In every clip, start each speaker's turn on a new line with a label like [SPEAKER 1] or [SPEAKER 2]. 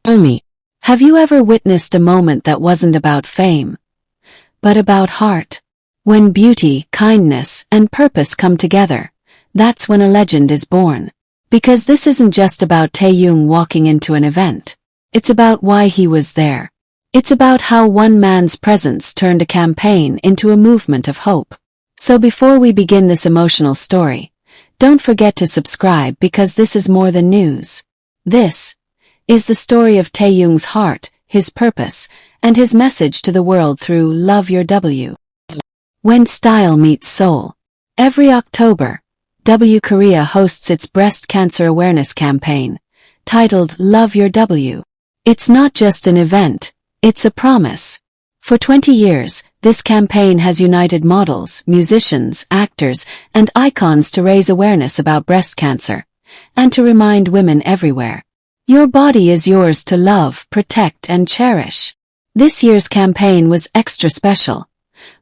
[SPEAKER 1] Omi, have you ever witnessed a moment that wasn't about fame, but about heart? When beauty, kindness, and purpose come together, that's when a legend is born. Because this isn't just about Taehyung walking into an event. It's about why he was there. It's about how one man's presence turned a campaign into a movement of hope. So before we begin this emotional story, don't forget to subscribe because this is more than news. This is the story of Taehyung's heart, his purpose, and his message to the world through Love Your W. When style meets soul. Every October, W Korea hosts its breast cancer awareness campaign, titled Love Your W. It's not just an event, it's a promise. For 20 years, this campaign has united models, musicians, actors, and icons to raise awareness about breast cancer, and to remind women everywhere. Your body is yours to love, protect, and cherish. This year's campaign was extra special,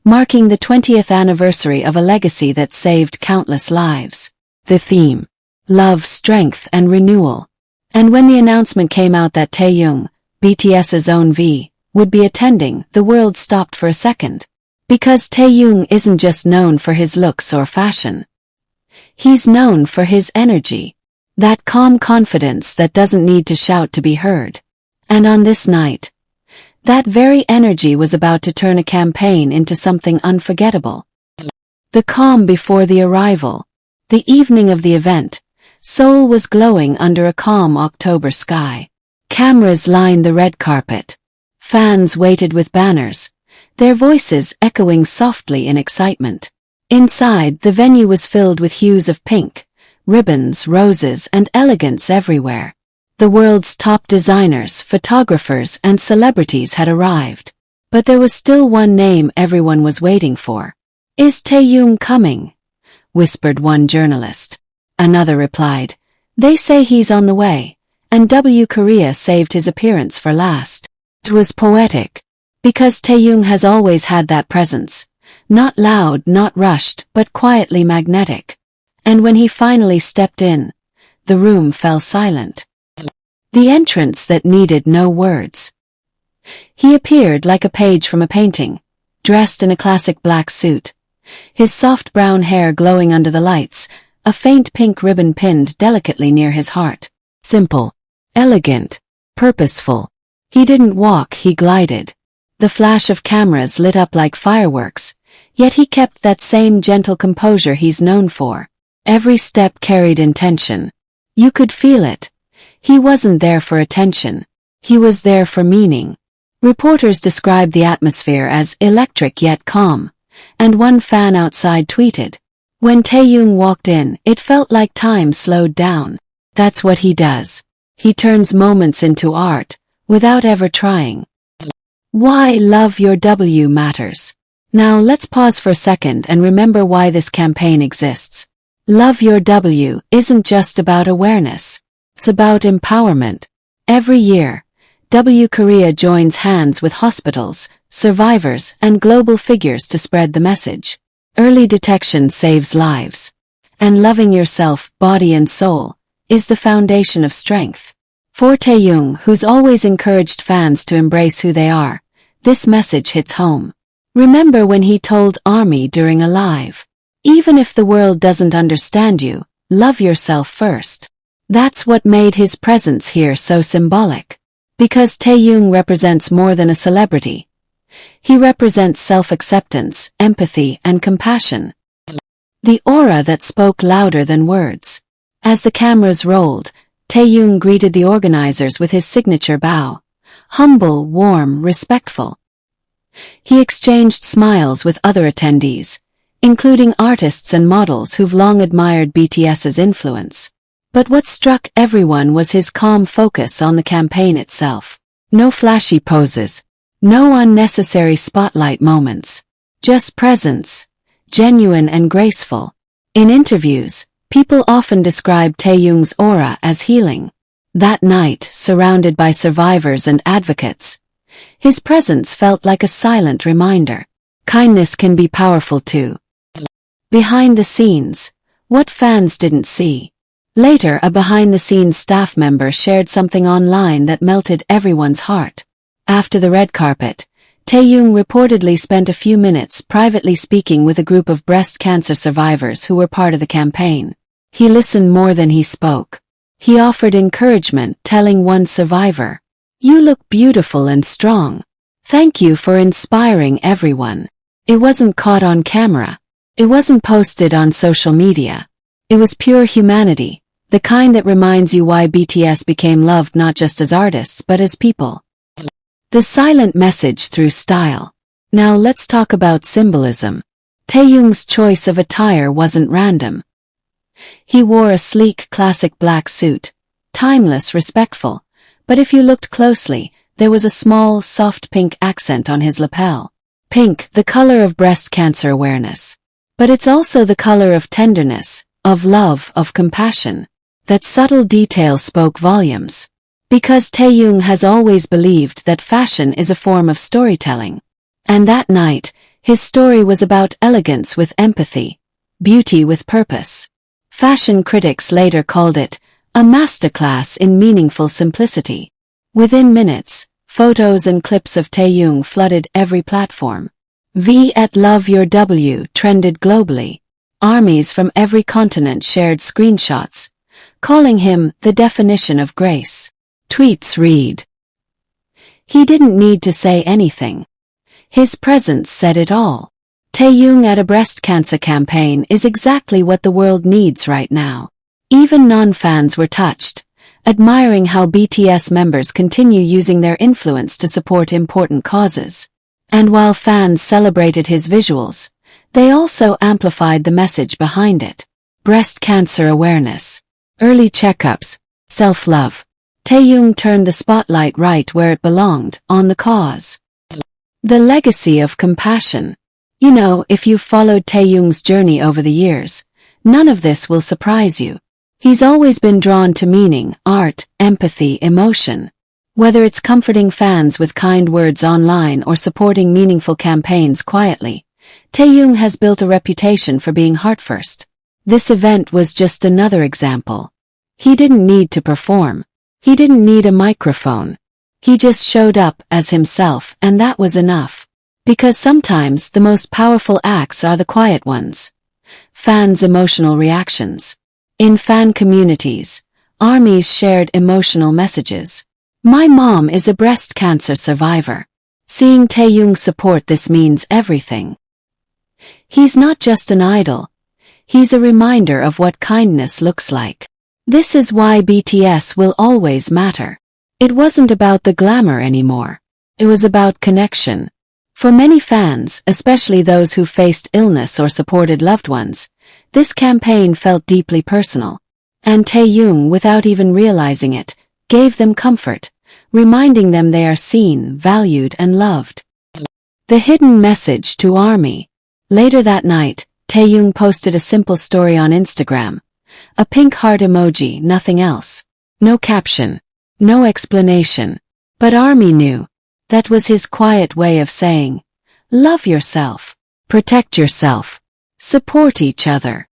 [SPEAKER 1] marking the 20th anniversary of a legacy that saved countless lives. The theme: love, strength, and renewal. And when the announcement came out that Taehyung, BTS's own V, would be attending, the world stopped for a second. Because Taehyung isn't just known for his looks or fashion. He's known for his energy. That calm confidence that doesn't need to shout to be heard. And on this night, that very energy was about to turn a campaign into something unforgettable. The calm before the arrival. The evening of the event, Seoul was glowing under a calm October sky. Cameras lined the red carpet. Fans waited with banners, their voices echoing softly in excitement. Inside, the venue was filled with hues of pink, ribbons, roses, and elegance everywhere. The world's top designers, photographers, and celebrities had arrived. But there was still one name everyone was waiting for. "Is Taehyung coming?" whispered one journalist. Another replied, "They say he's on the way," and W Korea saved his appearance for last. It was poetic. Because Taehyung has always had that presence. Not loud, not rushed, but quietly magnetic. And when he finally stepped in, the room fell silent. The entrance that needed no words. He appeared like a page from a painting, dressed in a classic black suit, his soft brown hair glowing under the lights, a faint pink ribbon pinned delicately near his heart. Simple, elegant, purposeful. He didn't walk, he glided. The flash of cameras lit up like fireworks, yet he kept that same gentle composure he's known for. Every step carried intention. You could feel it. He wasn't there for attention. He was there for meaning. Reporters described the atmosphere as electric yet calm, and one fan outside tweeted, "When Taehyung walked in, it felt like time slowed down." That's what he does. He turns moments into art, without ever trying. Why Love Your W matters. Now let's pause for a second and remember why this campaign exists. Love Your W isn't just about awareness. It's about empowerment. Every year, W Korea joins hands with hospitals, survivors, and global figures to spread the message. Early detection saves lives. And loving yourself, body and soul, is the foundation of strength. For Taehyung, who's always encouraged fans to embrace who they are, this message hits home. Remember when he told ARMY during a live, "Even if the world doesn't understand you, love yourself first." That's what made his presence here so symbolic. Because Taehyung represents more than a celebrity. He represents self-acceptance, empathy, and compassion. The aura that spoke louder than words. As the cameras rolled, Taehyung greeted the organizers with his signature bow. Humble, warm, respectful. He exchanged smiles with other attendees, including artists and models who've long admired BTS's influence. But what struck everyone was his calm focus on the campaign itself. No flashy poses. No unnecessary spotlight moments. Just presence. Genuine and graceful. In interviews, people often describe Taehyung's aura as healing. That night, surrounded by survivors and advocates, his presence felt like a silent reminder. Kindness can be powerful too. Behind the scenes, what fans didn't see. Later, a behind-the-scenes staff member shared something online that melted everyone's heart. After the red carpet, Taehyung reportedly spent a few minutes privately speaking with a group of breast cancer survivors who were part of the campaign. He listened more than he spoke. He offered encouragement, telling one survivor, "You look beautiful and strong. Thank you for inspiring everyone." It wasn't caught on camera. It wasn't posted on social media. It was pure humanity, the kind that reminds you why BTS became loved not just as artists but as people. The silent message through style. Now let's talk about symbolism. Taehyung's choice of attire wasn't random. He wore a sleek classic black suit, timeless, respectful, but if you looked closely, there was a small, soft pink accent on his lapel. Pink, the color of breast cancer awareness. But it's also the color of tenderness, of love, of compassion. That subtle detail spoke volumes. Because Taehyung has always believed that fashion is a form of storytelling. And that night, his story was about elegance with empathy, beauty with purpose. Fashion critics later called it a masterclass in meaningful simplicity. Within minutes, photos and clips of Taehyung flooded every platform. V at Love Your W trended globally. Armies from every continent shared screenshots, calling him the definition of grace. Tweets read, "He didn't need to say anything. His presence said it all." Taehyung at a breast cancer campaign is exactly what the world needs right now. Even non-fans were touched, admiring how BTS members continue using their influence to support important causes. And while fans celebrated his visuals, they also amplified the message behind it. Breast cancer awareness, early checkups, self-love. Taehyung turned the spotlight right where it belonged, on the cause. The legacy of compassion. You know, if you've followed Taehyung's journey over the years, none of this will surprise you. He's always been drawn to meaning, art, empathy, emotion. Whether it's comforting fans with kind words online or supporting meaningful campaigns quietly, Taehyung has built a reputation for being heart-first. This event was just another example. He didn't need to perform. He didn't need a microphone. He just showed up as himself, and that was enough. Because sometimes the most powerful acts are the quiet ones. Fans' emotional reactions. In fan communities, armies shared emotional messages. "My mom is a breast cancer survivor. Seeing Taehyung support this means everything." He's not just an idol. He's a reminder of what kindness looks like. This is why BTS will always matter. It wasn't about the glamour anymore. It was about connection. For many fans, especially those who faced illness or supported loved ones, this campaign felt deeply personal. And Taehyung, without even realizing it, gave them comfort, reminding them they are seen, valued, and loved. The hidden message to ARMY. Later that night, Taehyung posted a simple story on Instagram. A pink heart emoji, nothing else. No caption. No explanation. But ARMY knew. That was his quiet way of saying, love yourself. Protect yourself. Support each other.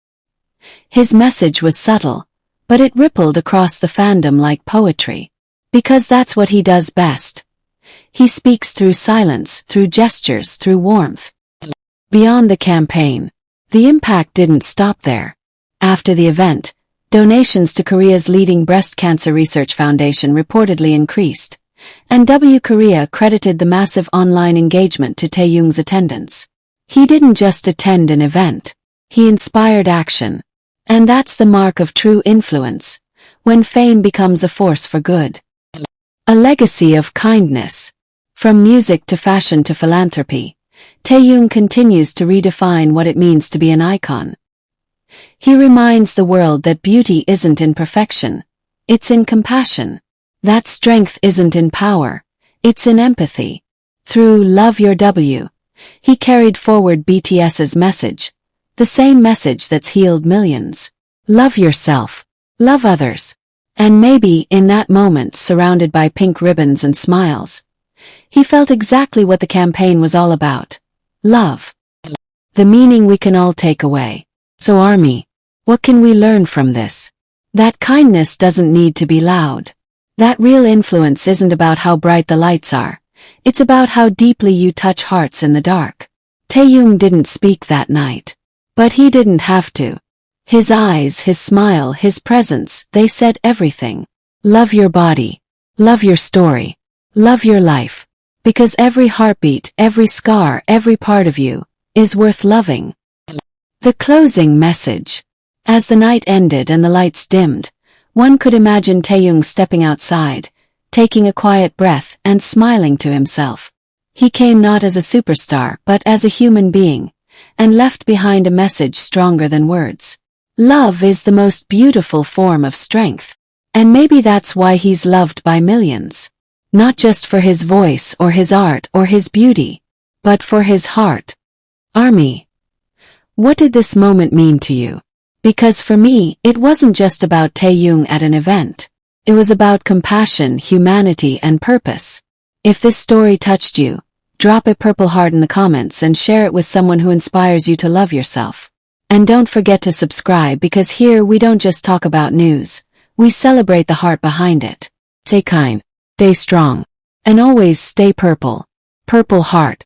[SPEAKER 1] His message was subtle, but it rippled across the fandom like poetry. Because that's what he does best. He speaks through silence, through gestures, through warmth. Beyond the campaign, the impact didn't stop there. After the event, donations to Korea's leading breast cancer research foundation reportedly increased, and W Korea credited the massive online engagement to Taehyung's attendance. He didn't just attend an event, he inspired action. And that's the mark of true influence, when fame becomes a force for good. A legacy of kindness. From music to fashion to philanthropy, Taehyung continues to redefine what it means to be an icon. He reminds the world that beauty isn't in perfection, it's in compassion. That strength isn't in power, it's in empathy. Through Love Your W, he carried forward BTS's message, the same message that's healed millions. Love yourself, love others. And maybe, in that moment surrounded by pink ribbons and smiles, he felt exactly what the campaign was all about. Love. The meaning we can all take away. So ARMY, what can we learn from this? That kindness doesn't need to be loud. That real influence isn't about how bright the lights are. It's about how deeply you touch hearts in the dark. Taehyung didn't speak that night. But he didn't have to. His eyes, his smile, his presence, they said everything. Love your body. Love your story. Love your life. Because every heartbeat, every scar, every part of you is worth loving. The closing message. As the night ended and the lights dimmed, one could imagine Taehyung stepping outside, taking a quiet breath and smiling to himself. He came not as a superstar but as a human being, and left behind a message stronger than words. Love is the most beautiful form of strength. And maybe that's why he's loved by millions. Not just for his voice or his art or his beauty, but for his heart. Army. What did this moment mean to you? Because for me, it wasn't just about Taehyung at an event. It was about compassion, humanity, and purpose. If this story touched you, drop a purple heart in the comments and share it with someone who inspires you to love yourself. And don't forget to subscribe because here we don't just talk about news, we celebrate the heart behind it. Stay kind, stay strong, and always stay purple. Purple heart.